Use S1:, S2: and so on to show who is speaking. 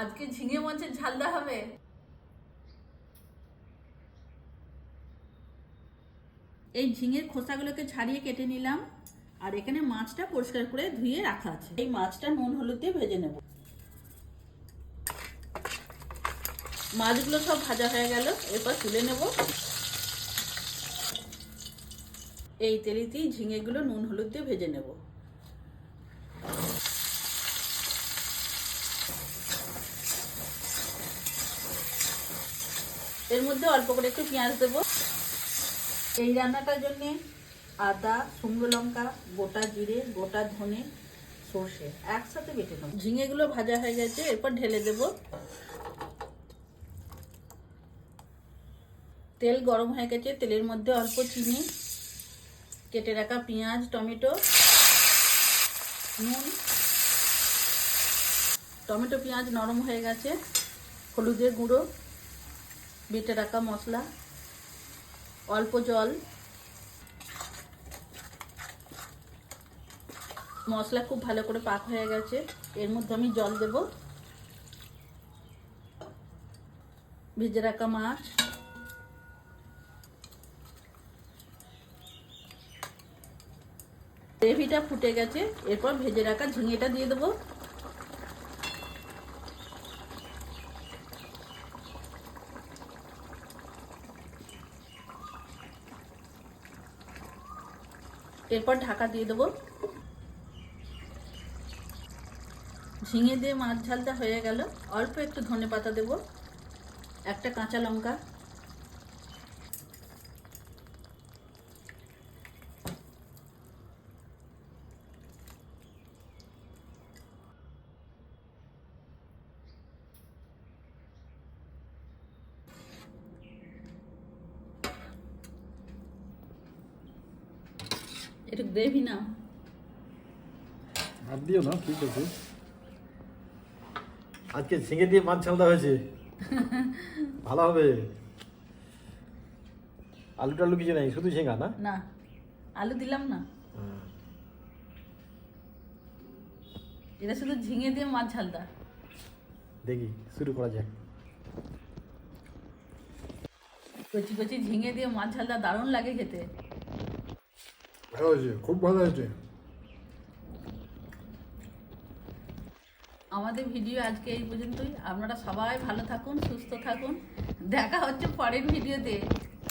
S1: আজকে ঝিঙে মাছের ঝালদা হবে। এই ঝিঙের খোসাগুলোকে ছাড়িয়ে কেটে নিলাম, আর এখানে মাছটা পরিষ্কার করে ধুয়ে রাখা আছে। এই মাছটা নুন হলুদ দিয়ে ভেজে নেব। মাছগুলো সব ভাজা হয়ে গেল, এরপর তুলে নেব। এই তেলেতেই ঝিঙেগুলো নুন হলুদ দিয়ে ভেজে নেব। এর মধ্যে অল্প করে একটু পেঁয়াজ দেবো। এই রান্নাটার জন্য আদা, শুকনো লঙ্কা, গোটা জিরে, গোটা ধনে, সর্ষে একসাথে বেটে নেব। ঝিঙেগুলো ভাজা হয়ে গেছে, এরপর ঢেলে দেব। তেল গরম হয়ে গেছে, তেলের মধ্যে অল্প চিনি, কেটে রাখা পেঁয়াজ, টমেটো, নুন। টমেটো পেঁয়াজ নরম হয়ে গেছে, হলুদের গুঁড়ো, বেটে রাখা মশলা, অল্প জল। মশলা খুব ভালো করে পাক হয়ে গেছে, এর মধ্যে আমি জল দেব। ভেজে রাখা মাছ, গ্রেভিটা ফুটে গেছে, এরপর ভেজে রাখা ঝিঙেটা দিয়ে দেবো। এরপর ঢাকা দিয়ে দেবো। ঝিঙে দিয়ে মাছ ঝালটা হয়ে গেল, অল্প একটু ধনে পাতা দেবো, একটা কাঁচা লঙ্কা। একটু গ্রেভি না
S2: আর দিও না, ঠিক আছে। আজকে ঝিঙে দিয়ে মাছ ঝালদা হয়েছে, ভালো হবে। আলু টালু কিছু নেই, শুধু ঝিঙা না?
S1: না, আলু দিলাম না, এটা শুধু ঝিঙে দিয়ে মাছ ঝালদা।
S2: দেখি শুরু করা যাক।
S1: কচি কচি ঝিঙে দিয়ে মাছ ঝালদা দারুণ লাগে খেতে।
S2: ভালো হয়েছে, খুব ভালো হয়েছে।
S1: আমাদের ভিডিও আজকে এই পর্যন্তই। আপনারা সবাই ভালো থাকুন, সুস্থ থাকুন। দেখা হচ্ছে পরের ভিডিওতে।